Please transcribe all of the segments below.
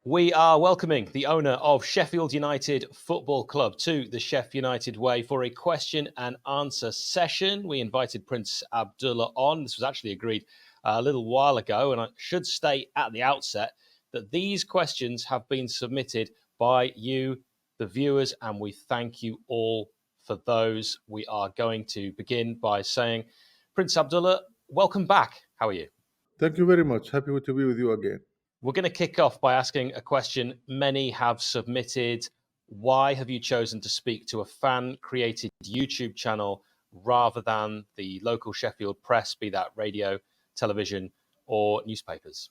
We are welcoming the owner of Sheffield United Football Club to the Sheff United Way for a question and answer session. We invited Prince Abdullah on. This was actually agreed a little while ago, and I should state at the outset that these questions have been submitted by you, the viewers, and we thank you all for those. We are going to begin by saying, Prince Abdullah, welcome back. How are you? Thank you very much. Happy to be with you again. We're going to kick off by asking a question many have submitted. Why have you chosen to speak to a fan-created YouTube channel rather than the local Sheffield press, be that radio, television, or newspapers?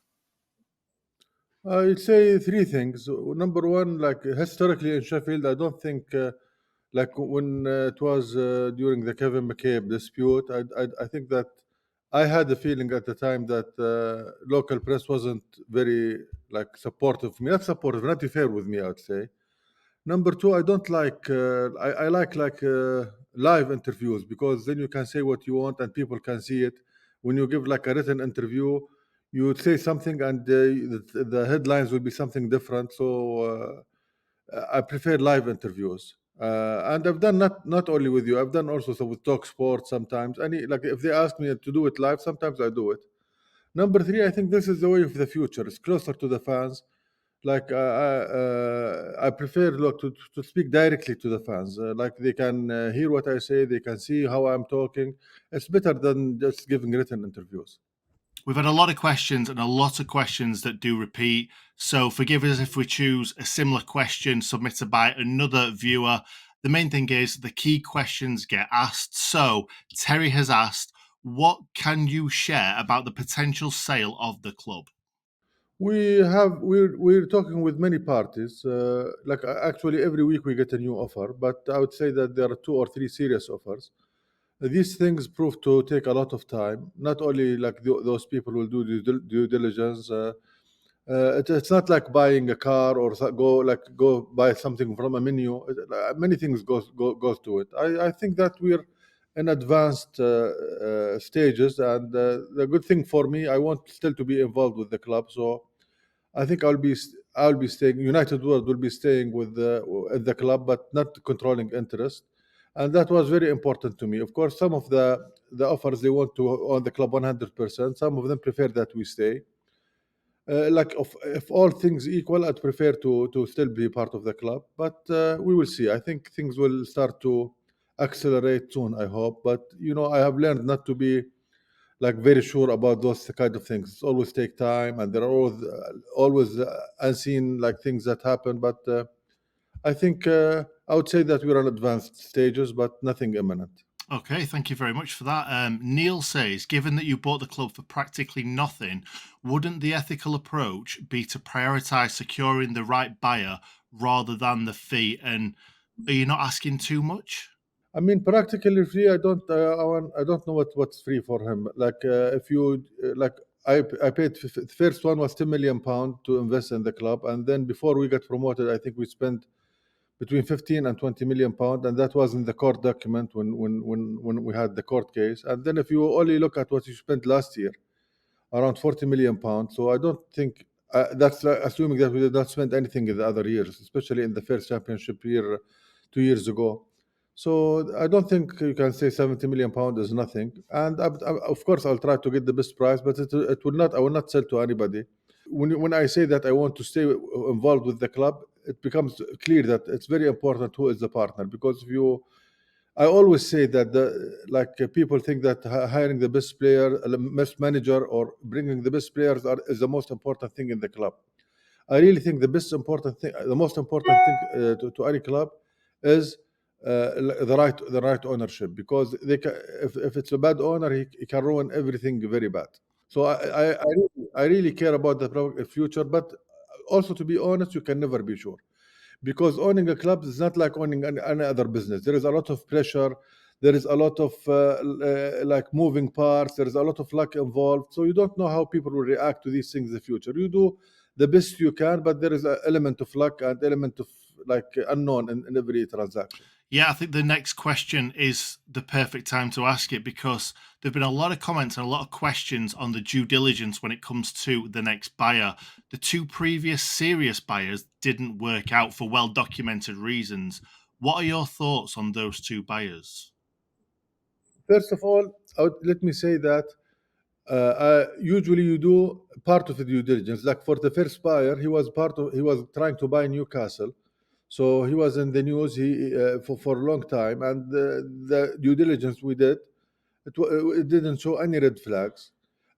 I'd say three things. Number one, like historically in Sheffield, I don't think, like when it was during the 𝗍𝗶𝗶𝗃𝗃 dispute, I think that I had the feeling at the time that local press wasn't very supportive of me. Not supportive, not fair with me, I would say. Number two, I don't like, I like live interviews, because then you can say what you want and people can see it. When you give like a written interview, you would say something and the headlines will be something different. So I prefer live interviews. And I've done not only with you, I've done also with Talk Sport sometimes. If they ask me to do it live, sometimes I do it. Number three, I think this is the way of the future. It's closer to the fans. I prefer to speak directly to the fans. They can hear what I say, they can see how I'm talking. It's better than just giving written interviews. We've had a lot of questions and a lot of questions that do repeat. So forgive us if we choose a similar question submitted by another viewer. The main thing is the key questions get asked. So Terry has asked, what can you share about the potential sale of the club? We're talking with many parties. Actually every week we get a new offer, but I would say that there are 2 or 3 serious offers. These things prove to take a lot of time. Not only those people will do due diligence. It's not like buying a car or go buy something from a menu. Many things goes to it. I think that we're in advanced stages, and the good thing for me, I want still to be involved with the club. So I think I'll be staying. United World will be staying with the club, but not controlling interest. And that was very important to me. Of course, some of the offers, they want to own the club 100%. Some of them prefer that we stay. If all things equal, I'd prefer to still be part of the club. But we will see. I think things will start to accelerate soon, I hope. But, I have learned not to be very sure about those kind of things. It's always take time, and there are always unseen things that happen. But I think I would say that we're on advanced stages, but nothing imminent. Okay, thank you very much for that. Neil says, given that you bought the club for practically nothing, wouldn't the ethical approach be to prioritise securing the right buyer rather than the fee? And are you not asking too much? I mean, practically free. I don't know what's free for him. If you I paid the first one was £10 million to invest in the club, and then before we got promoted, I think we spent between 15 and 20 million pound, and that was in the court document when we had the court case. And then if you only look at what you spent last year, around 40 million pounds. So I don't think that's assuming that we did not spend anything in the other years, especially in the first championship year 2 years ago. So I don't think you can say 70 million pound is nothing. And of course I'll try to get the best price, but it will not. I will not sell to anybody. When I say that I want to stay involved with the club, it becomes clear that it's very important who is the partner. Because I always say that people think that hiring the best player, the best manager, or bringing the best players is the most important thing in the club. I really think the most important thing to any club is the right ownership. Because if it's a bad owner, he can ruin everything very bad. So I really care about the future, but also, to be honest, you can never be sure, because owning a club is not like owning any other business. There is a lot of pressure, there is a lot of moving parts, there is a lot of luck involved. So you don't know how people will react to these things in the future. You do the best you can, but there is an element of luck and element of unknown in every transaction. Yeah, I think the next question is the perfect time to ask it, because there have been a lot of comments and a lot of questions on the due diligence when it comes to the next buyer. The two previous serious buyers didn't work out for well-documented reasons. What are your thoughts on those two buyers? First of all, let me say that usually you do part of the due diligence. Like for the first buyer, he was trying to buy Newcastle, so he was in the news for a long time, and the due diligence we did, it didn't show any red flags,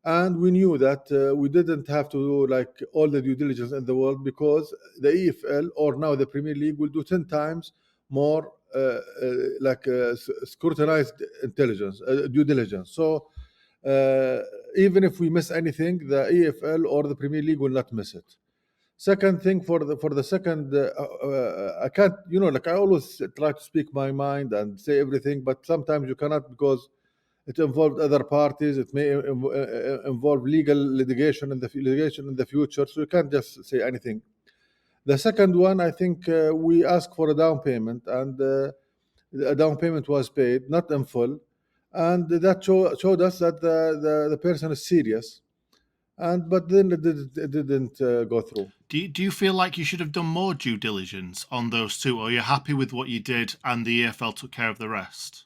and we knew that we didn't have to do like all the due diligence in the world, because the EFL, or now the Premier League, will do 10 times more scrutinized due diligence. So even if we miss anything, the EFL or the Premier League will not miss it. Second thing, for the second, I can't, like I always try to speak my mind and say everything, but sometimes you cannot, because it involved other parties. It may involve legal litigation in the future, so you can't just say anything. The second one, I think we asked for a down payment, and a down payment was paid, not in full, and that showed us that the person is serious. But then it didn't go through. Do you feel like you should have done more due diligence on those two, or are you happy with what you did and the EFL took care of the rest?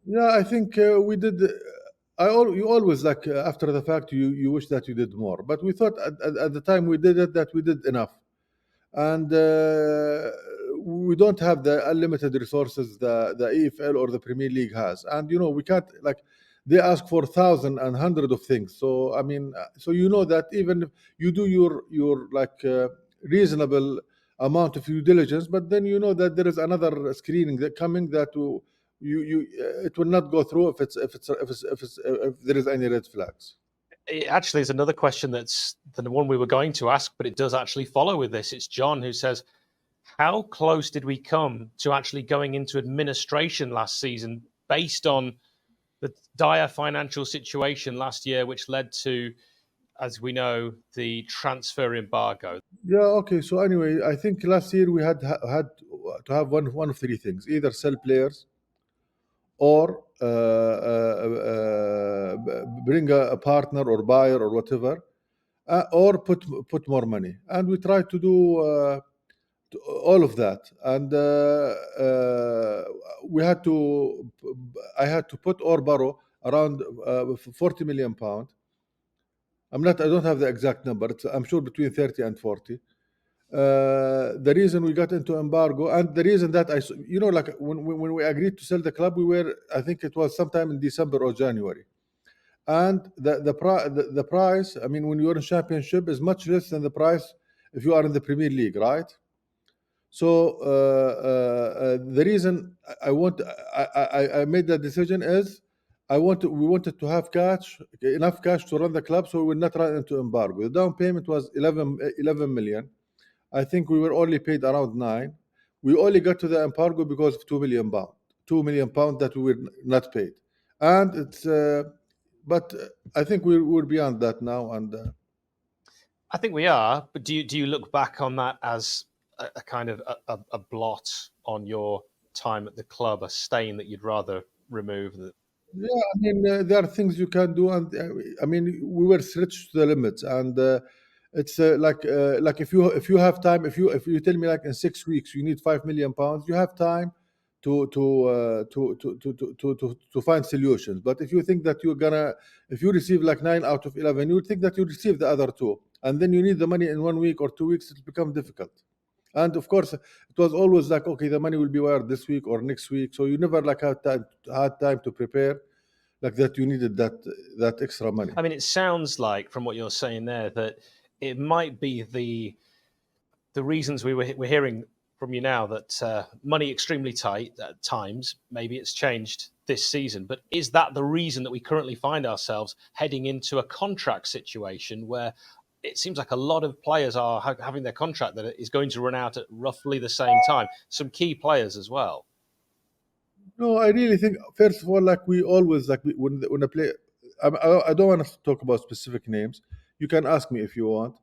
Yeah, I think we did. You always, like, after the fact, you wish that you did more. But we thought at the time we did it, that we did enough. And we don't have the unlimited resources the EFL or the Premier League has. And, we can't, like, they ask for thousands and hundreds of things. So, I mean, so that even if you do your reasonable amount of due diligence, but then that there is another screening that coming, that it will not go through if there is any red flags. It actually is another question that's the one we were going to ask, but it does actually follow with this. It's John who says, how close did we come to actually going into administration last season based on the dire financial situation last year, which led to, as we know, the transfer embargo? Yeah, okay. So anyway, I think last year we had to have one of three things: either sell players, or bring a partner or buyer or whatever, or put more money. And we tried to do all of that. And I had to put or borrow around 40 million pound. I don't have the exact number. I'm sure between 30 and 40. The reason we got into embargo, and the reason that like when we agreed to sell the club, I think it was sometime in December or January, and the price, I mean, when you're in championship, is much less than the price if you are in the Premier League, right? So the reason I made that decision is we wanted to have enough cash to run the club, so we would not run into embargo. The down payment was 11 million. I think we were only paid around 9. We only got to the embargo because of 2 million pound. 2 million pound that we were not paid, and it's. But I think we're beyond that now, and. I think we are. But do you look back on that as a kind of a blot on your time at the club, a stain that you'd rather remove? Yeah, I mean, there are things you can do, and I mean, we were stretched to the limits, and it's like if you have time, if you tell me like in 6 weeks you need 5 million pounds, you have time to find solutions. But if you think that if you receive like 9 out of 11, you would think that you receive the other 2, and then you need the money in 1 week or 2 weeks, it becomes difficult. And of course, it was always like, okay, the money will be wired this week or next week, so you never like had time to prepare, like that you needed that extra money. I mean, it sounds like from what you're saying there that it might be the reasons we're hearing from you now, that money extremely tight at times. Maybe it's changed this season, but is that the reason that we currently find ourselves heading into a contract situation where it seems like a lot of players are having their contract that is going to run out at roughly the same time? Some key players as well. No, I really think, first of all, like we always, like when a player, I don't want to talk about specific names. You can ask me if you want,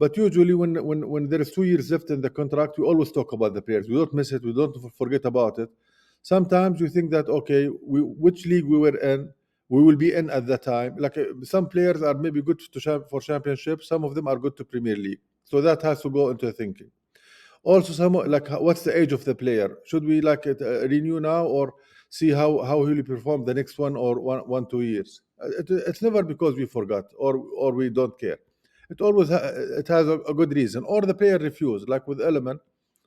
But usually when there is 2 years left in the contract, we always talk about the players. We don't miss it. We don't forget about it. Sometimes you think that, okay, which league we were in, we will be in at that time. Like some players are maybe good for championship. Some of them are good to Premier League. So that has to go into thinking. Also, some like what's the age of the player? Should we like renew now or see how he will perform the next 1 or 2 years? It's never because we forgot or we don't care. It always it has a good reason. Or the player refused. Like with Iliman,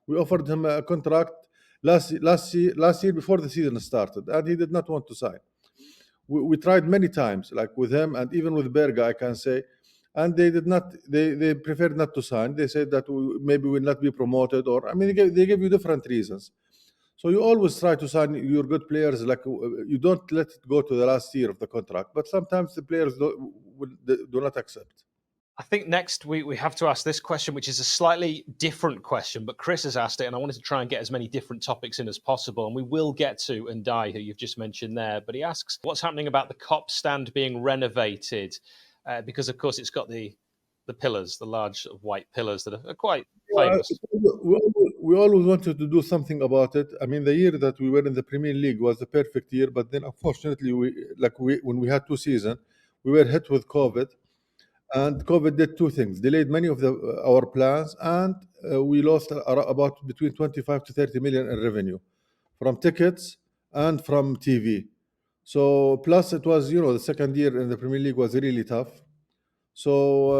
we offered him a contract last year before the season started, and he did not want to sign. We tried many times, like with him and even with Berga, I can say, and they did not. They preferred not to sign. They said that maybe we will not be promoted, or I mean, they give you different reasons. So you always try to sign your good players. Like you don't let it go to the last year of the contract. But sometimes the players do not accept. I think next we have to ask this question, which is a slightly different question, but Chris has asked it, and I wanted to try and get as many different topics in as possible, and we will get to Ndiaye, who you've just mentioned there. But he asks, what's happening about the Kop stand being renovated? Because, of course, it's got the pillars, the large white pillars that are quite famous. We always wanted to do something about it. I mean, the year that we were in the Premier League was the perfect year, but then unfortunately, when we had 2 seasons, we were hit with COVID. And COVID did 2 things: delayed many of our plans, and we lost about between 25 to 30 million in revenue from tickets and from TV. So plus it was, the second year in the Premier League was really tough. So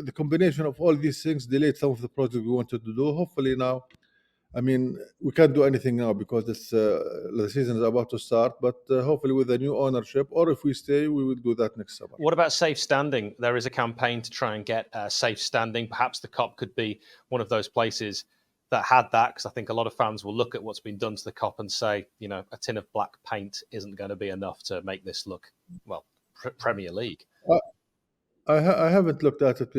the combination of all these things delayed some of the projects we wanted to do. Hopefully now, I mean, we can't do anything now because the season is about to start, but hopefully with the new ownership, or if we stay, we will do that next summer. What about safe standing? There is a campaign to try and get safe standing. Perhaps the Kop could be one of those places that had that, because I think a lot of fans will look at what's been done to the Kop and say, a tin of black paint isn't going to be enough to make this look, well, Premier League. I haven't looked at it.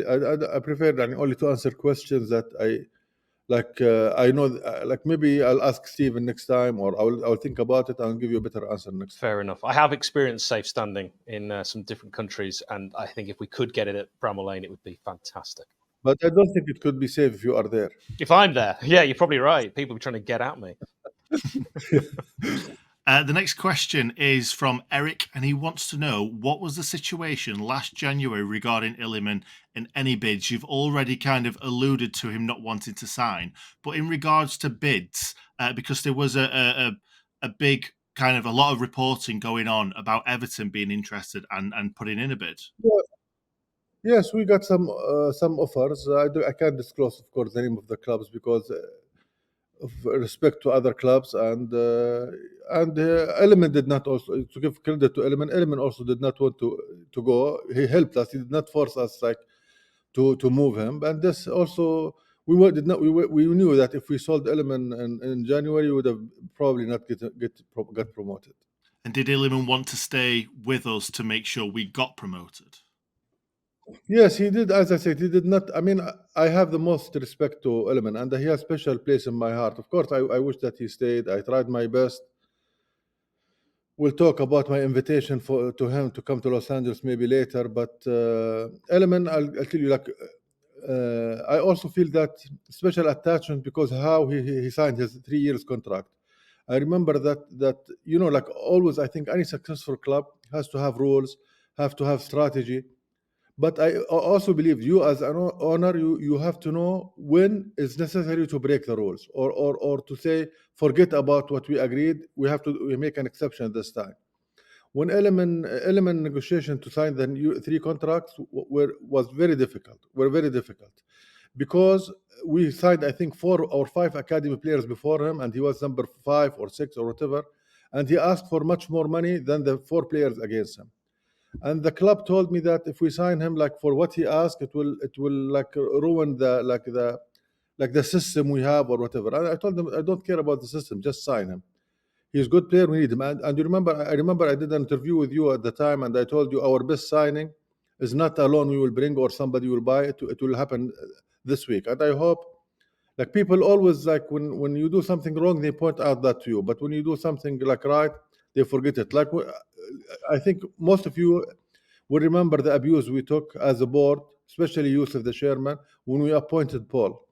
I prefer only to answer questions that I know, like maybe I'll ask Stephen next time, or I'll think about it and give you a better answer next time. Fair enough. I have experienced safe standing in some different countries, and I think if we could get it at Bramall Lane, it would be fantastic. But I don't think it could be safe if you are there. If I'm there, yeah, you're probably right. People will be trying to get at me. The next question is from Eric, and he wants to know, what was the situation last January regarding Iliman and any bids? You've already kind of alluded to him not wanting to sign, but in regards to bids, because there was a big kind of a lot of reporting going on about Everton being interested and putting in a bid. Yes, we got some offers. I can't disclose, of course, the name of the clubs because of respect to other clubs, and Iliman did not, also to give credit to Iliman also did not want to go. He helped us. He did not force us to move him. And this also we knew that if we sold Iliman in January, we would have probably not got promoted. And did Iliman want to stay with us to make sure we got promoted? Yes, he did. As I said, he did not. I mean, I have the most respect to Iliman, and he has a special place in my heart. Of course, I wish that he stayed. I tried my best. We'll talk about my invitation to him to come to Los Angeles maybe later. But Iliman, I'll tell you, I also feel that special attachment because how he signed his 3 years contract. I remember that always, I think any successful club has to have rules, have to have strategy. But I also believe you as an owner, you have to know when it's necessary to break the rules or to say, forget about what we agreed. We make an exception this time. When Iliman negotiation to sign the new 3 contracts was very difficult. Were very difficult because we signed, I think, 4 or 5 academy players before him, and he was number 5 or 6 or whatever, and he asked for much more money than the 4 players against him. And the club told me that if we sign him for what he asked, it will ruin the system we have or whatever. And I told them I don't care about the system, just sign him. He's a good player, we need him. And you remember, I remember I did an interview with you at the time, and I told you our best signing is not a loan we will bring or somebody will buy it. It will happen this week. And I hope, people always when you do something wrong, they point out that to you. But when you do something right, they forget it. I think most of you will remember the abuse we took as a board especially Yusuf, the chairman, when we appointed Paul.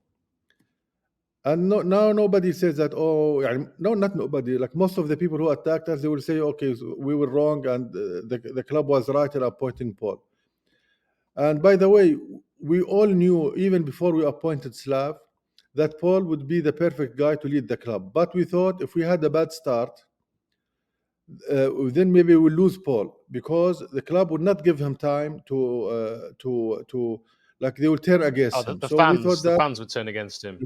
And now nobody says that, no, not nobody. Like most of the people who attacked us, they will say, okay, so we were wrong and the club was right in appointing Paul. And by the way, we all knew, even before we appointed Slav, that Paul would be the perfect guy to lead the club. But we thought if we had a bad start, then maybe we'll lose Paul, because the club would not give him time to like they will turn against him. The So fans, we thought that the fans would turn against him.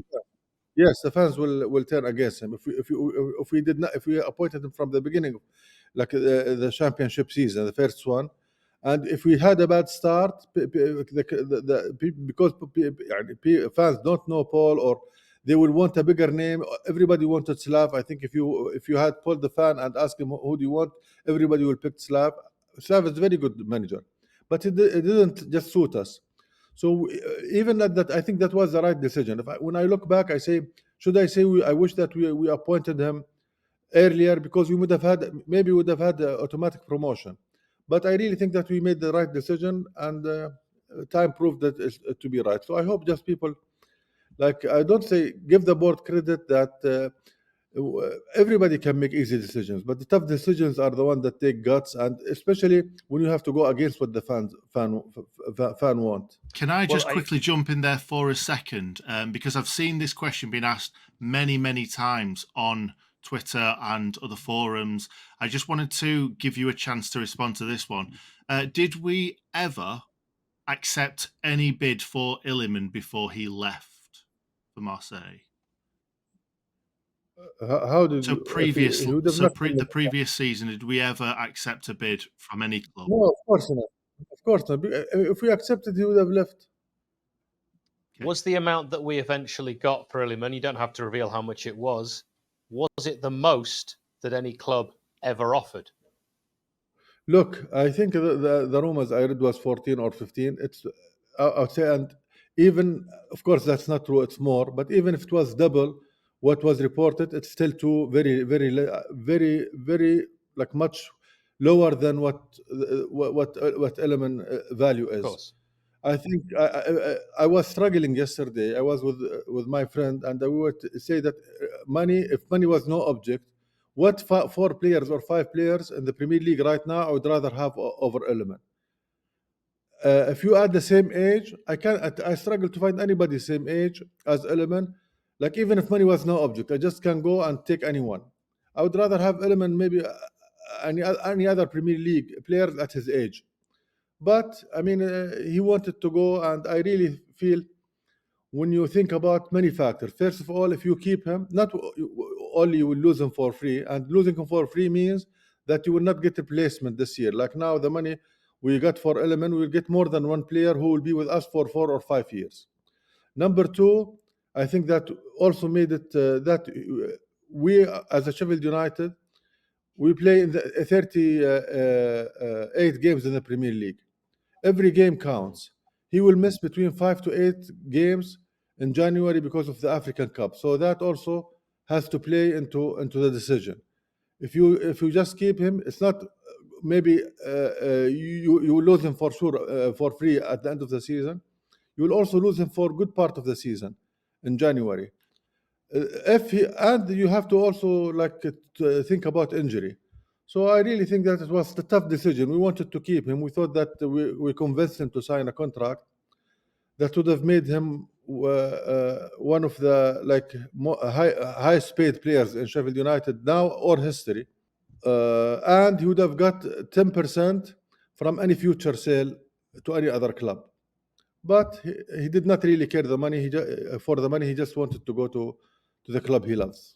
yes, the fans will turn against him if we appointed him from the beginning, like the championship season, the first one, and if we had a bad start, because fans don't know Paul, or they will want a bigger name. Everybody wanted Slav. I think if you had Paul the fan and ask him who do you want, everybody will pick Slav. Slav is a very good manager, but it didn't just suit us. So even at that, I think that was the right decision. When I look back, I say, should I say I wish that we appointed him earlier, because we would have had automatic promotion. But I really think that we made the right decision, and time proved that to be right. So I hope just people, like, I don't say give the board credit that everybody can make easy decisions, but the tough decisions are the ones that take guts, and especially when you have to go against what the fan want. Can I just quickly jump in there for a second? Because I've seen this question being asked many, many times on Twitter and other forums. I just wanted to give you a chance to respond to this one. Did we ever accept any bid for Iliman before he left for Marseille? How did the previous season, did we ever accept a bid from any club? No, of course not. Of course not. If we accepted, he would have left. Okay. Was the amount that we eventually got for Iliman, you don't have to reveal how much it was it the most that any club ever offered? Look, I think the rumors I read was 14 or 15. I would say, and even, of course, that's not true. It's more. But even if it was double what was reported, it's still too very, like much lower than what Iliman value is. Of course. I think I was struggling yesterday. I was with my friend, and I would say that if money was no object, what 4 players or 5 players in the Premier League right now I would rather have over Iliman. If you add the same age, I struggle to find anybody same age as Iliman. Like, even if money was no object, I just can go and take anyone. I would rather have Iliman, maybe any other Premier League players at his age. But I mean, he wanted to go, and I really feel, when you think about many factors, first of all, if you keep him, not only you will lose him for free, and losing him for free means that you will not get a replacement this year. Like now, the money we got for Iliman, we will get more than one player who will be with us for 4 or 5 years. Number 2, I think that also made it that we, as a Sheffield United, we play in the 38 games in the Premier League. Every game counts. He will miss between 5 to 8 games in January because of the African Cup. So that also has to play into the decision. If you just keep him, it's not maybe you will lose him for sure for free at the end of the season. You will also lose him for a good part of the season in January. And you have to also think about injury. So I really think that it was the tough decision. We wanted to keep him. We thought that we convinced him to sign a contract that would have made him one of the highest paid players in Sheffield United now or history. And he would have got 10% from any future sale to any other club. But he did not really care for the money. He just wanted to go to the club he loves.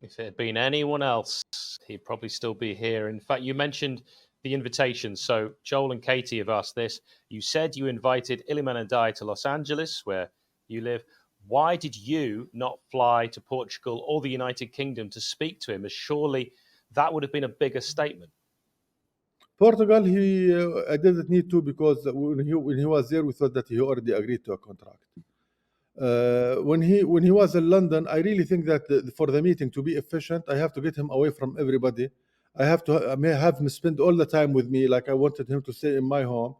If it had been anyone else, he'd probably still be here. In fact, you mentioned the invitation. So Joel and Katie have asked this. You said you invited Iliman Ndiaye to Los Angeles, where you live. Why did you not fly to Portugal or the United Kingdom to speak to him? As surely that would have been a bigger statement. Portugal, I didn't need to, because when he was there, we thought that he already agreed to a contract. When he was in London, I really think that for the meeting to be efficient, I have to get him away from everybody. I have him spend all the time with me, like I wanted him to stay in my home.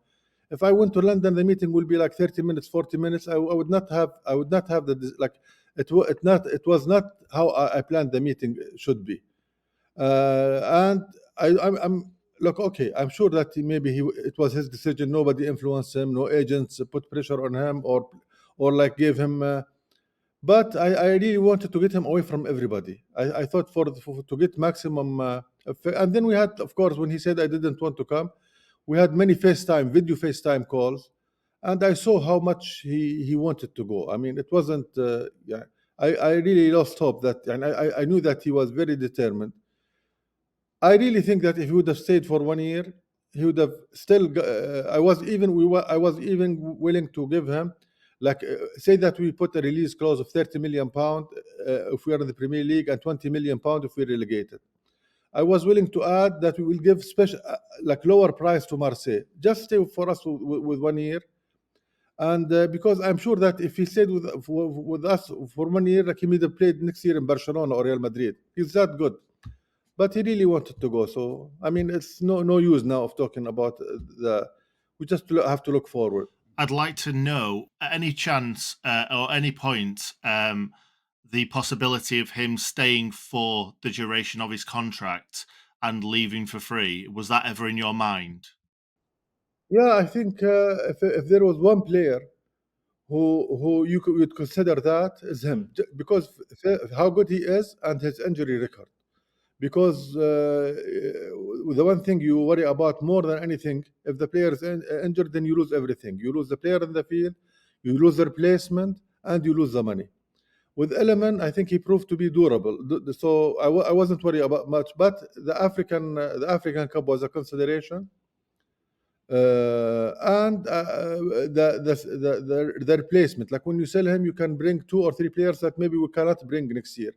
If I went to London, the meeting will be like 30 minutes, 40 minutes. I would not have the like. It was not how I planned the meeting should be. And I'm look, okay, I'm sure that it was his decision. Nobody influenced him. No agents put pressure on him or like gave him. But I really wanted to get him away from everybody. I thought to get maximum. And then we had, of course, when he said I didn't want to come, we had many video FaceTime calls, and I saw how much he wanted to go. I mean, it wasn't. Yeah, I really lost hope that, and I knew that he was very determined. I really think that if he would have stayed for 1 year, he would have still. I was even willing to give him, like, say that we put a release clause of £30 million if we are in the Premier League and £20 million if we're relegated. I was willing to add that we will give special, like, lower price to Marseille. Just stay for us with 1 year, and because I'm sure that if he stayed with us for 1 year, like, he may have played next year in Barcelona or Real Madrid. He's that good. But he really wanted to go. So, I mean, it's no use now of talking about we just have to look forward. I'd like to know, at any chance or any point, the possibility of him staying for the duration of his contract and leaving for free. Was that ever in your mind? Yeah, I think if there was one player who you would consider, that is him, because how good he is and his injury record. Because the one thing you worry about more than anything, if the player is injured, then you lose everything. You lose the player in the field, you lose the replacement, and you lose the money. With Iliman, I think he proved to be durable. So I wasn't worried about much. But the African Cup was a consideration. And the replacement. Like, when you sell him, you can bring 2 or 3 players that maybe we cannot bring next year.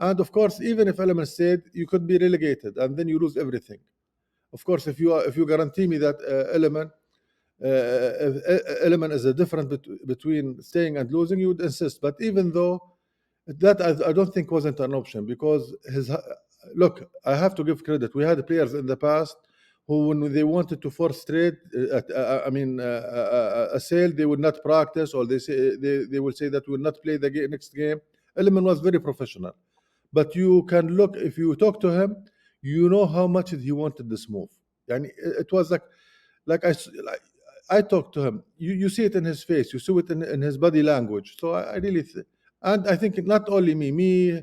And of course, even if Iliman stayed, you could be relegated, and then you lose everything. Of course, if you guarantee me that Iliman is a difference between staying and losing, you would insist. But even though that, I don't think wasn't an option, because look, I have to give credit. We had players in the past who, when they wanted to force trade, a sale, they would not practice, or they will say that we will not play the next game. Iliman was very professional. But you can look, if you talk to him, you know how much he wanted this move. And it was like I talked to him. You see it in his face. You see it in his body language. So I really, and I think not only me,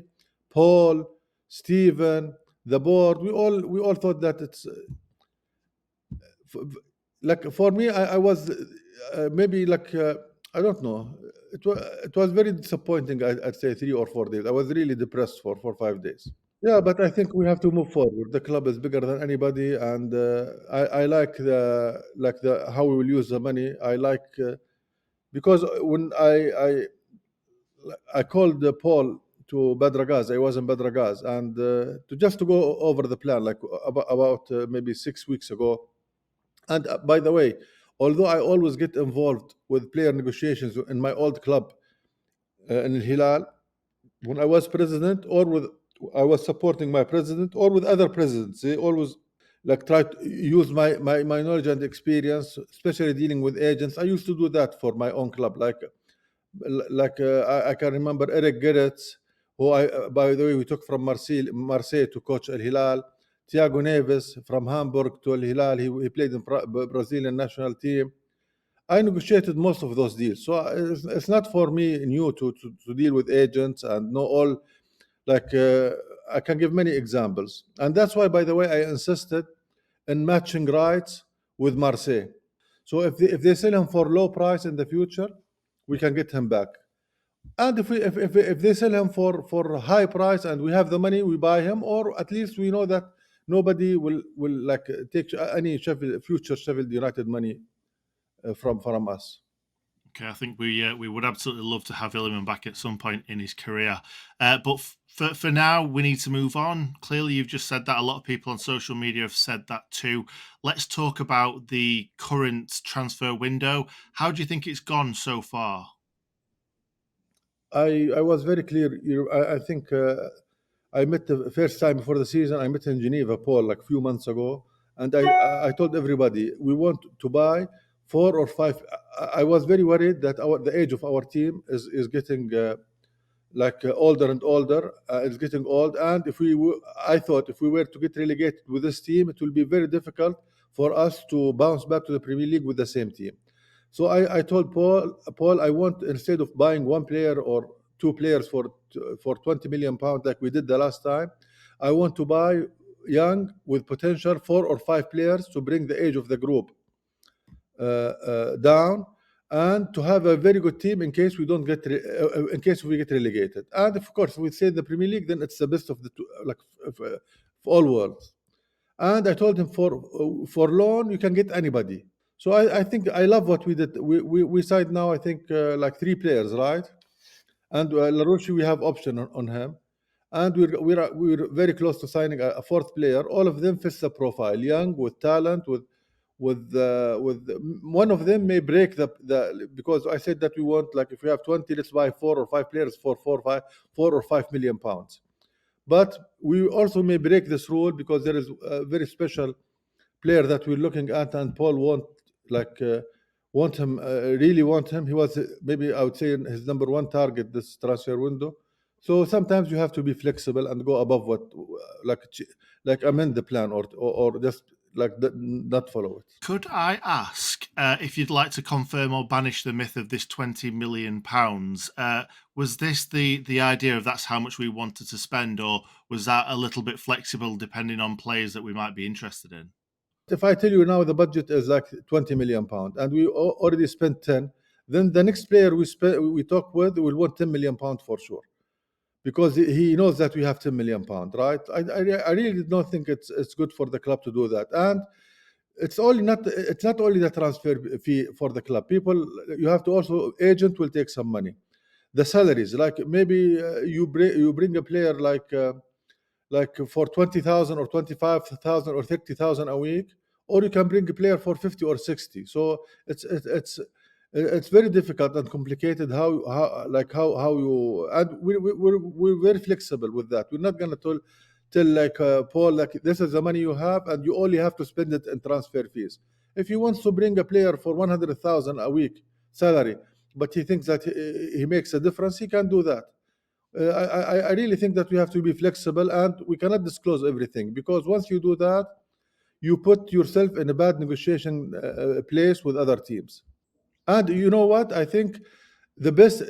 Paul, Stephen, the board, we all thought that it's like, for me, I was maybe like I don't know. It was very disappointing. I'd say 3 or 4 days. I was really depressed for 4 or 5 days. Yeah, but I think we have to move forward. The club is bigger than anybody, and I like how we will use the money. I like because when I called Paul to 𝗵𝗿𝗲𝗃, I was in 𝗵𝗿𝗃, and to go over the plan, like about maybe 6 weeks ago. And by the way, although I always get involved with player negotiations in my old club in 𝗼𝗏𝗏, when I was president, I was supporting my president, or with other presidents, they always like try to use my knowledge and experience, especially dealing with agents. I used to do that for my own club. I can remember Eric Gerrits, who by the way, we took from Marseille to coach 𝗼𝗏𝗏. Thiago Neves from Hamburg to 𝗼𝗏𝗏. He played in Brazilian national team. I negotiated most of those deals. So it's not for me new to deal with agents and know all. I can give many examples. And that's why, by the way, I insisted in matching rights with Marseille. So if they sell him for low price in the future, we can get him back. And if they sell him for high price and we have the money, we buy him, or at least we know that nobody will take any future Sheffield United money from us. Okay, I think we would absolutely love to have Iliman back at some point in his career. But for now, we need to move on. Clearly, you've just said that. A lot of people on social media have said that too. Let's talk about the current transfer window. How do you think it's gone so far? I was very clear. I think I met the first time before the season. I met in Geneva, Paul, like a few months ago, and I told everybody we want to buy 4 or 5. I was very worried that the age of our team is getting older and older. It's getting old, and I thought if we were to get relegated with this team, it will be very difficult for us to bounce back to the Premier League with the same team. So I told Paul, I want, instead of buying one player or two players for 20 million pounds like we did the last time, I want to buy young with potential 4 or 5 players to bring the age of the group down, and to have a very good team in case we don't get in case we get relegated. And of course, if we say the Premier League, then it's the best of the two, of all worlds. And I told him for loan you can get anybody. So I think I love what we did. We signed now, I think 3 players, right? And LaRouche, we have option on him, and we're very close to signing a 4th player. All of them fits the profile, young with talent, with one of them may break the because I said that we want, if we have 20, let's buy 4 or 5 players for 4 or 5 million pounds. But we also may break this rule because there is a very special player that we're looking at, and Paul want him, really want him. He was maybe, I would say, his number 1 target this transfer window. So sometimes you have to be flexible and go above what, amend the plan or just not follow it. Could I ask if you'd like to confirm or banish the myth of this 20 million pounds? Was this the idea of that's how much we wanted to spend, or was that a little bit flexible depending on players that we might be interested in? If I tell you now the budget is 20 million pounds and we already spent 10, then the next player we talk with will want 10 million pounds for sure, because he knows that we have 10 million pounds, right? I really don't think it's good for the club to do that. And it's not only the transfer fee for the club. You have to also, agent will take some money. The salaries, maybe you bring a player for 20,000 or 25,000 or 30,000 a week, or you can bring a player for 50 or 60. So it's very difficult and complicated how you, and we're very flexible with that. We're not gonna tell Paul this is the money you have and you only have to spend it in transfer fees. If he wants to bring a player for 100,000 a week salary, but he thinks that he makes a difference, he can do that. I really think that we have to be flexible, and we cannot disclose everything, because once you do that, you put yourself in a bad negotiation place with other teams. And you know what? I think the best,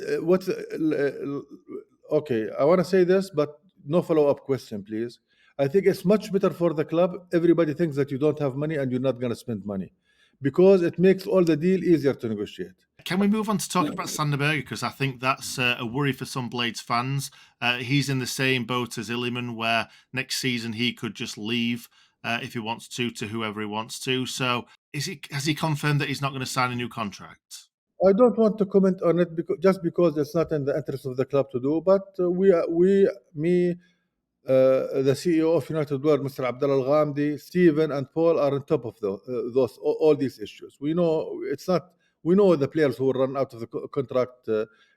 okay, I want to say this, but no follow-up question, please. I think it's much better for the club. Everybody thinks that you don't have money and you're not going to spend money, because it makes all the deal easier to negotiate. Can we move on to talk about Sander Berge? Because I think that's a worry for some Blades fans. He's in the same boat as Iliman, where next season he could just leave if he wants to whoever he wants to. So has he confirmed that he's not going to sign a new contract? I don't want to comment on it because it's not in the interest of the club to do. But the CEO of United Way, Mr. Abdullah 𝗟𝗏𝗀𝗂𝗏𝗏, Stephen and Paul are on top of all these issues. We know we know the players who will run out of the contract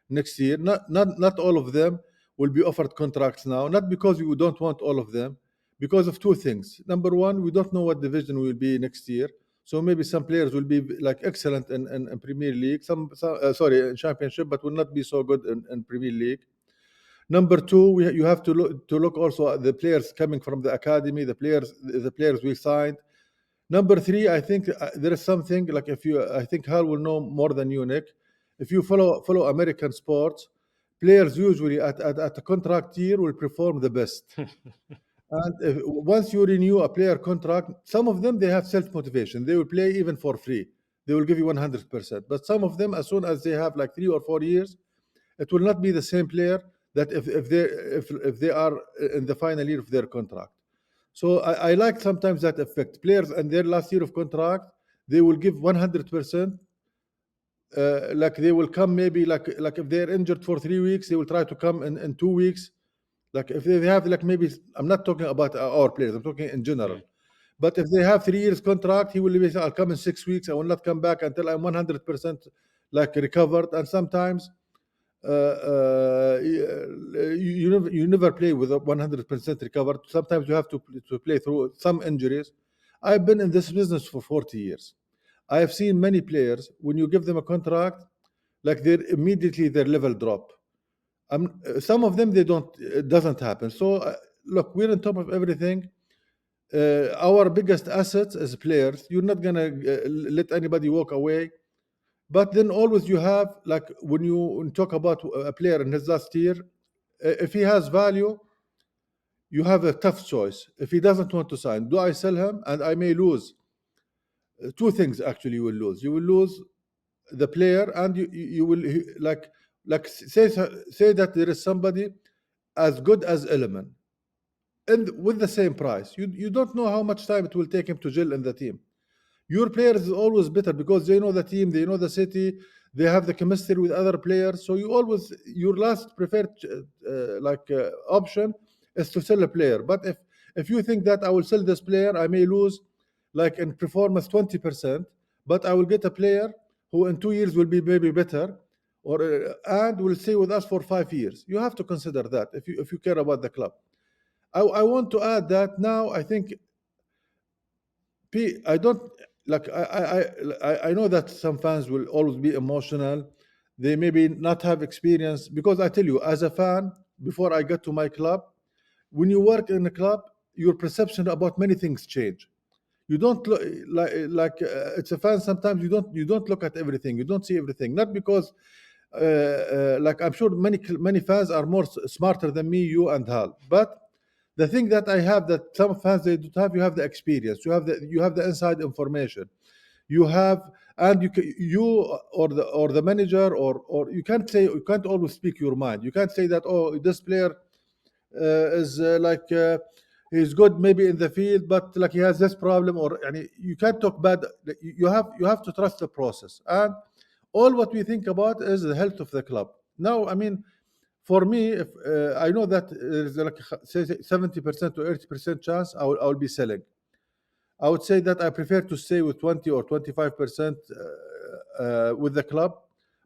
next year. Not all of them will be offered contracts now, not because we don't want all of them, because of 2 things. Number 1, we don't know what division will be next year. So maybe some players will be excellent in Premier League, in Championship, but will not be so good in Premier League. Number 2, you have to look also at the players coming from the academy, the players we signed. Number 3, I think there is something I think Hal will know more than you, Nick. If you follow American sports, players usually at a contract year will perform the best. And once you renew a player contract, some of them, they have self-motivation. They will play even for free. They will give you 100%. But some of them, as soon as they have 3 or 4 years, it will not be the same player that if they are in the final year of their contract. So I like sometimes that effect. Players in their last year of contract, they will give 100%. They will come maybe if they're injured for 3 weeks, they will try to come in 2 weeks. If they have maybe, I'm not talking about our players, I'm talking in general. But if they have 3 years contract, he will be, I'll come in 6 weeks. I will not come back until I'm 100% recovered. And sometimes you never play with 100% recovered. Sometimes you have to play through some injuries. I've been in this business for 40 years. I have seen many players, when you give them a contract, like immediately their level drop. Some of them, it doesn't happen. So look, we're on top of everything. Our biggest assets as players, you're not gonna let anybody walk away. But then always you have, like when you talk about a player in his last year, if he has value, you have a tough choice. If he doesn't want to sign, do I sell him? And I may lose. Two things actually you will lose. You will lose the player, and you will like say that there is somebody as good as Iliman, and with the same price. You don't know how much time it will take him to gel in the team. Your players is always better because they know the team, they know the city, they have the chemistry with other players. So your last preferred option is to sell a player. But if you think that I will sell this player, I may lose like in performance 20%, but I will get a player who in 2 years will be maybe better, and will stay with us for 5 years. You have to consider that if you care about the club. I want to add that now I think I don't like. I know that some fans will always be emotional. They maybe not have experience, because I tell you, as a fan, before I get to my club, when you work in a club, your perception about many things change. You don't look like it's a fan. Sometimes you don't look at everything. You don't see everything. Not because like I'm sure many fans are more smarter than me, you and Hal, but the thing that I have that some fans they don't have, you have the experience, you have the inside information, you have, and you or the manager or you can't always speak your mind. You can't say that, oh, this player is he's good maybe in the field, but like he has this problem, or you can't talk bad. You have to trust the process, and all what we think about is the health of the club. Now, I mean, for me, if I know that there's like say 70% to 80% chance I will be selling, I would say that I prefer to stay with 20 or 25% with the club.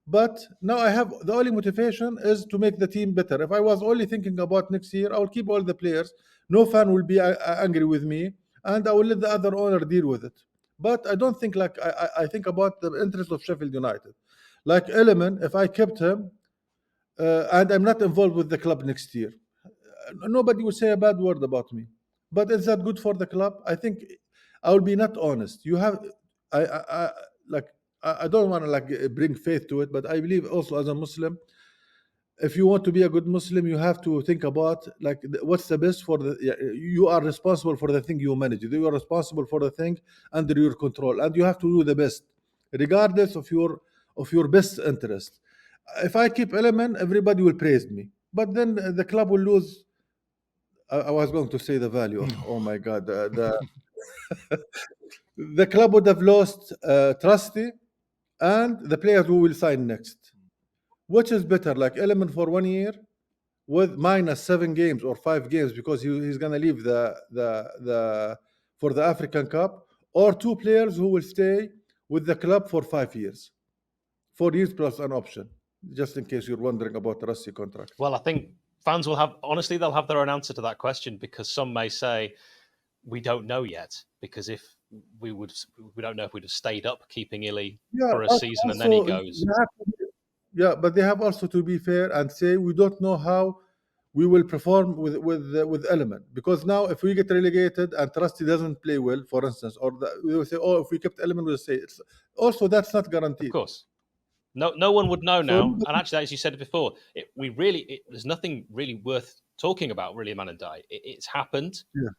But now I have the only motivation is to make the team better. If I was only thinking about next year, I will keep all the players. No fan will be angry with me, and I will let the other owner deal with it. But I don't think like I think about the interest of Sheffield United. Like Iliman, if I kept him and I'm not involved with the club next year, nobody will say a bad word about me. But is that good for the club? I think I will be not honest. You have, I don't want to like bring faith to it, but I believe also as a Muslim, if you want to be a good Muslim, you have to think about like what's the best for the. You are responsible for the thing you manage. You are responsible for the thing under your control, and you have to do the best, regardless of your best interest. If I keep Iliman, everybody will praise me, but then the club will lose. I was going to say the value. Oh my God, the club would have lost Trusty and the players who will sign next. Which is better, like Iliman for 1 year with minus 7 games or 5 games because he's gonna leave the for the African Cup, or 2 players who will stay with the club for 5 years, 4 years plus an option, just in case you're wondering about the Rusty contract. Well, I think fans will honestly, they'll have their own answer to that question, because some may say, we don't know yet, because if we don't know if we'd have stayed up keeping Illy for a season and then he goes. Yeah, but they have also to be fair and say we don't know how we will perform with Iliman, because now if we get relegated and Trusty doesn't play well, for instance, or we will say, oh, if we kept Iliman, we'll say it's also that's not guaranteed. Of course, no one would know now. And actually, as you said before, there's nothing really worth talking about, really, Iliman Ndiaye. It's happened. Yeah.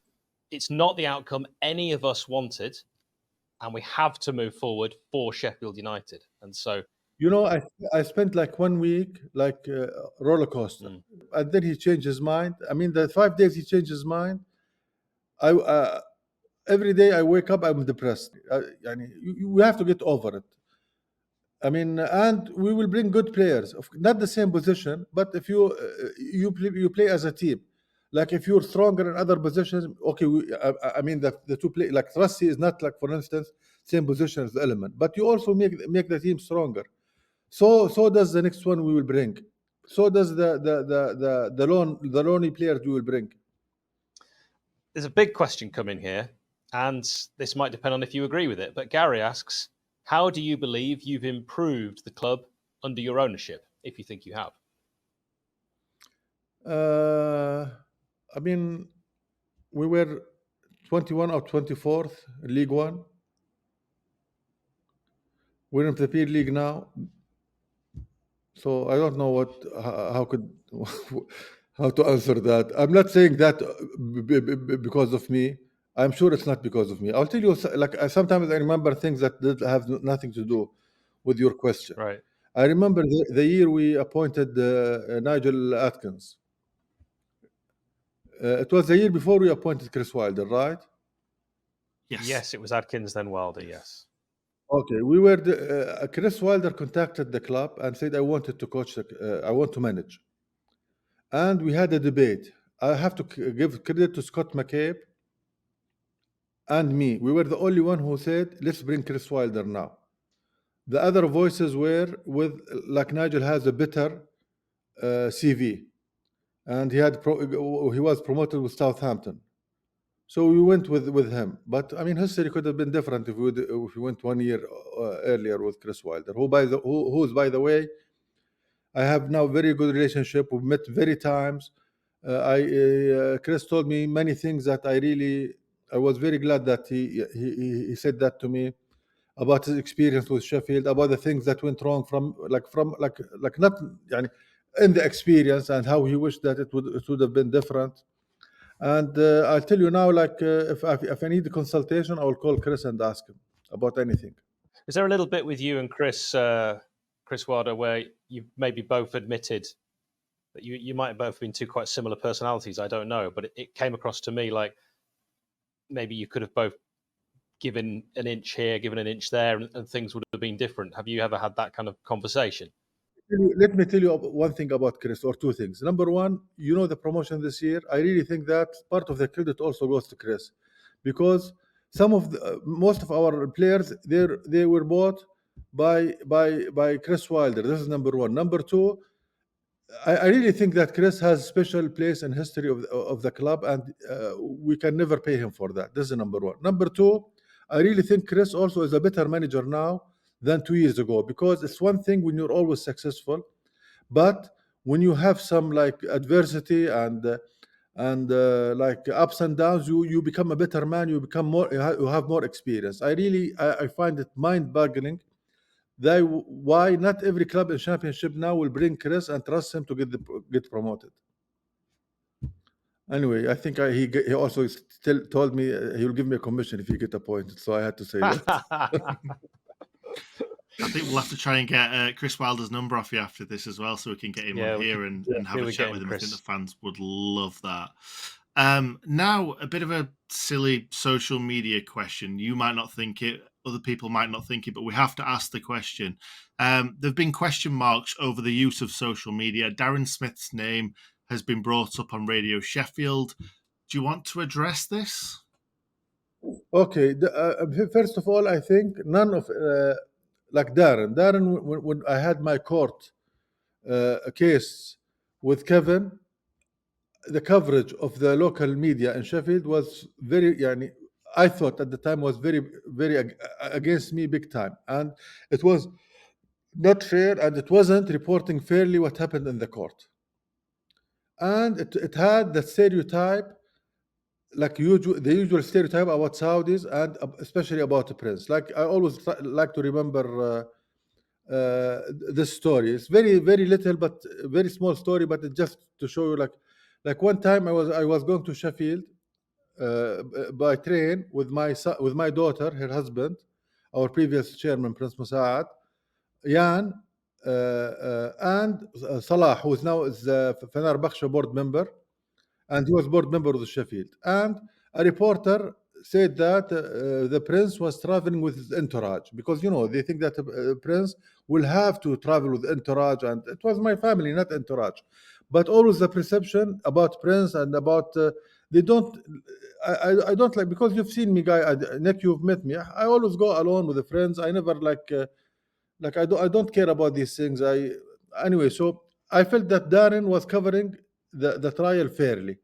It's not the outcome any of us wanted, and we have to move forward for Sheffield United. And so, you know, I spent like 1 week like roller coaster, and then he changed his mind. I mean, the 5 days he changed his mind. Every day I wake up, I'm depressed. We have to get over it. I mean, and we will bring good players, not the same position, but if you play as a team. Like if you're stronger in other positions, okay. I mean, the two play like Rassi is not like, for instance, same position as the Iliman, but you also make the team stronger. So does the next one we will bring. So does the lonely players we will bring. There's a big question coming here, and this might depend on if you agree with it. But Gary asks, How do you believe you've improved the club under your ownership, if you think you have? I mean, we were 21 or 24th in League One. We're in the Premier League now. So I don't know how to answer that. I'm not saying that because of me. I'm sure it's not because of me. I'll tell you, sometimes I remember things that have nothing to do with your question. Right. I remember the year we appointed Nigel Atkins. It was the year before we appointed Chris Wilder, right? Yes, it was Atkins, then Wilder, yes. Okay, we were Chris Wilder contacted the club and said, I wanted to coach, I want to manage. And we had a debate. I have to give credit to Scott McCabe and me. We were the only one who said, let's bring Chris Wilder now. The other voices were Nigel has a better CV. And he was promoted with Southampton. So we went with him. But I mean, history could have been different if we went 1 year earlier with Chris Wilder, who's by the way, I have now very good relationship. We've met many times. Chris told me many things that I was very glad that he said that to me about his experience with Sheffield, about the things that went wrong from not يعني, in the experience, and how he wished that it would have been different. And I'll tell you now, if I need a consultation, I will call Chris and ask him about anything. Is there a little bit with you and Chris Wilder where you maybe both admitted that you might have both been two quite similar personalities? I don't know, but it came across to me like maybe you could have both given an inch here, given an inch there, and things would have been different. Have you ever had that kind of conversation? Let me tell you one thing about Chris, or two things. Number one, the promotion this year, I really think that part of the credit also goes to Chris, because most of our players, they were bought by Chris Wilder. This is number one. Number two, I really think that Chris has a special place in history of the club, and we can never pay him for that. This is number one. Number two, I really think Chris also is a better manager now than 2 years ago, because it's one thing when you're always successful, but when you have some adversity and ups and downs, you become a better man. You become you have more experience. I find it mind-boggling why not every club in Championship now will bring Chris and trust him to get promoted. Anyway, I think he also still told me he will give me a commission if he get appointed, so I had to say that. I think we'll have to try and get Chris Wilder's number off you after this as well, so we can get him on here and have a chat with him. Chris. I think the fans would love that. Now, a bit of a silly social media question. You might not think it, other people might not think it, but we have to ask the question. There have been question marks over the use of social media. Darren Smith's name has been brought up on Radio Sheffield. Do you want to address this? Okay. First of all, I think none of... Darren, when I had my court case with Kevin, the coverage of the local media in Sheffield was very, I thought at the time was very, very against me big time. And it was not fair, and it wasn't reporting fairly what happened in the court. And it had the stereotype, the usual stereotype about Saudis, and especially about the Prince. I always like to remember this story. It's very, very little, but very small story, but it's just to show you, like one time I was going to Sheffield by train with my daughter, her husband, our previous chairman, Prince Musa'ad, Jan, and Salah, who is now the Fenerbahce board member, and he was board member of the Sheffield. And a reporter said that the Prince was traveling with his entourage, because they think that the Prince will have to travel with entourage, and it was my family, not entourage. But always the perception about Prince and about they don't. I don't like, because you've seen me, guy. Nick, you've met me. I always go alone with the friends. I never I don't care about these things. Anyway. So I felt that Darren was covering the trial fairly.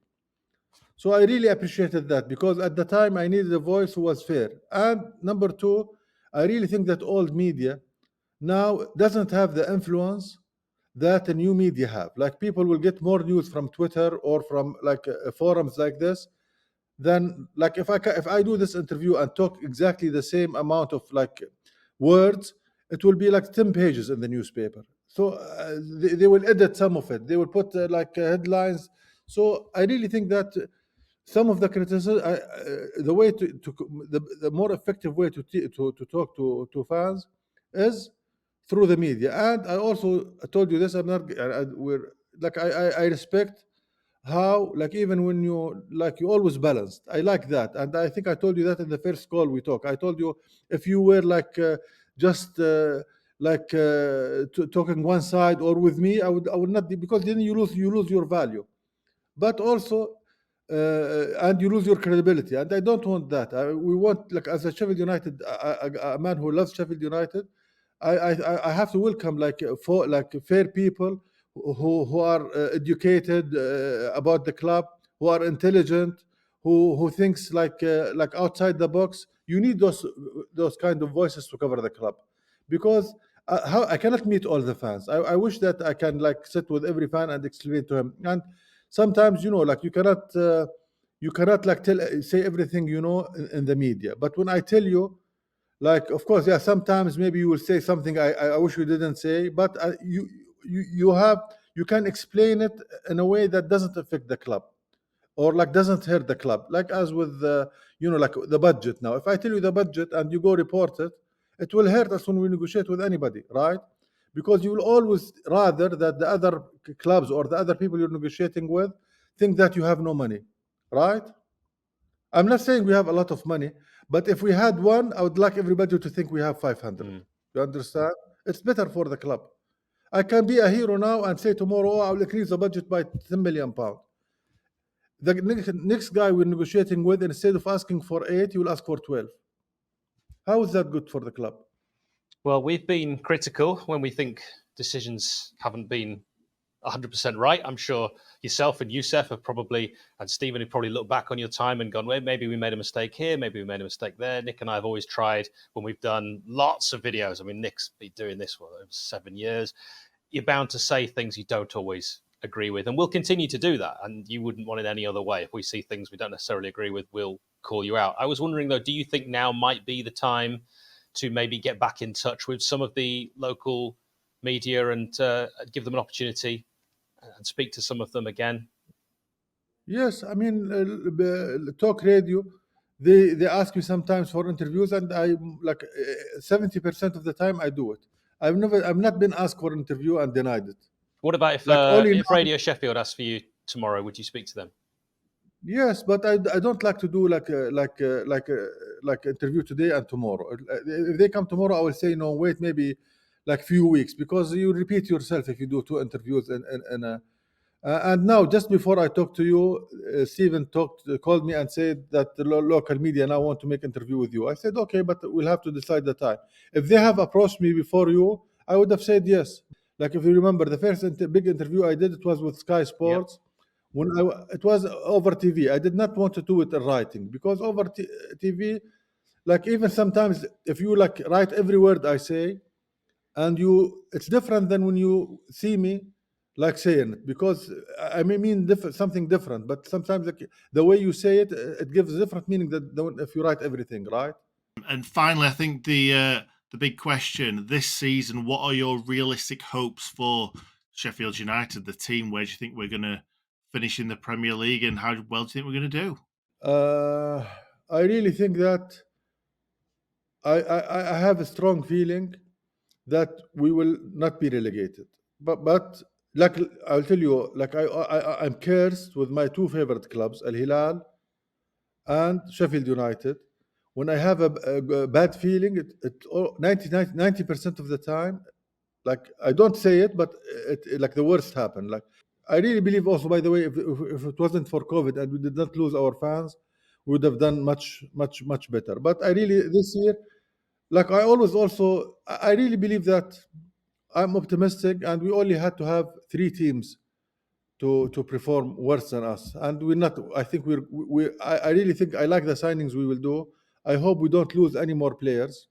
So I really appreciated that, because at the time I needed a voice who was fair. And number two, I really think that old media now doesn't have the influence that the new media have. Like, people will get more news from Twitter or from like forums like this than like if I do this interview and talk exactly the same amount of like words, it will be like 10 pages in the newspaper. So they will edit some of it. They will put headlines. So I really think that some of the criticism, the way the more effective way to talk to fans is through the media. And I also told you this. I'm not. We're like I respect how, like, even when you always balanced. I like that, and I think I told you that in the first call we talked. I told you, if you were like just talking one side or with me, I would not, because then you lose your value, but also and you lose your credibility, and I don't want that. We want, like, as a Sheffield United, a man who loves Sheffield United, I have to welcome for fair people who are educated about the club, who are intelligent, who thinks like outside the box. You need those kind of voices to cover the club, because how I cannot meet all the fans. I wish that I can like sit with every fan and explain to him. And sometimes, like, you cannot like say everything in the media. But when I tell you, like, of course, yeah, sometimes maybe you will say something I wish you didn't say, but you can explain it in a way that doesn't affect the club, or like doesn't hurt the club. Like, as with like the budget. Now, if I tell you the budget and you go report it, it will hurt us when we negotiate with anybody, right? Because you will always rather that the other clubs or the other people you're negotiating with think that you have no money, right? I'm not saying we have a lot of money, but if we had one, I would like everybody to think we have 500. You understand? It's better for the club. I can be a hero now and say tomorrow, I will increase the budget by 10 million pounds. The next guy we're negotiating with, instead of asking for 8, he will ask for 12. How is that good for the club? Well, we've been critical when we think decisions haven't been 100% right. I'm sure yourself and Youssef have probably, and Stephen, have probably looked back on your time and gone, well, maybe we made a mistake here, maybe we made a mistake there. Nick and I have always tried, when we've done lots of videos, I mean, Nick's been doing this for 7 years, you're bound to say things you don't always agree with, and we'll continue to do that, and you wouldn't want it any other way. If we see things we don't necessarily agree with, we'll call you out. I was wondering, though, do you think now might be the time to maybe get back in touch with some of the local media and give them an opportunity and speak to some of them again? Yes, I mean, talk radio, they ask me sometimes for interviews, and I like 70% of the time I do it. I've not been asked for an interview and denied it. What about if Radio Sheffield asked for you tomorrow? Would you speak to them? Yes, but I don't like to do like interview today and tomorrow. If they come tomorrow, I will say no. Wait, maybe like few weeks, because you repeat yourself if you do 2 interviews and now, just before I talked to you, Stephen called me and said that the local media now want to make interview with you. I said, okay, but we'll have to decide the time. If they have approached me before you, I would have said yes. Like, if you remember, the first big interview I did, it was with Sky Sports. When it was over TV. I did not want to do it in writing, because over TV, like, even sometimes if you like write every word I say, and it's different than when you see me like saying it, because I may mean something different, but sometimes like, the way you say it, it gives a different meaning than if you write everything, right? And finally, I think the big question this season: what are your realistic hopes for Sheffield United, the team? Where do you think we're going to finish in the Premier League, and how well do you think we're going to do? I really think that I have a strong feeling that we will not be relegated. But like, I'll tell you, like, I'm cursed with my 2 favorite clubs, Al Hilal and Sheffield United. When I have a bad feeling, 90% of the time, like, I don't say it, but like the worst happened. Like, I really believe also, by the way, if it wasn't for COVID and we did not lose our fans, we would have done much better. But I really, this year, like, I really believe that I'm optimistic, and we only had to have 3 teams to perform worse than us, and we're not. I think I really think I like the signings we will do. I hope we don't lose any more players.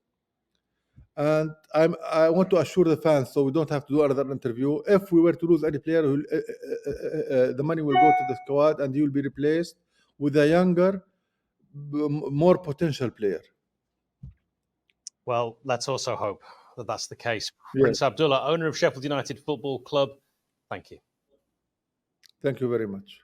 And I want to assure the fans, so we don't have to do another interview. If we were to lose any player, the money will go to the squad, and he will be replaced with a younger, more potential player. Well, let's also hope that that's the case. Yes. Prince Abdullah, owner of Sheffield United Football Club, thank you. Thank you very much.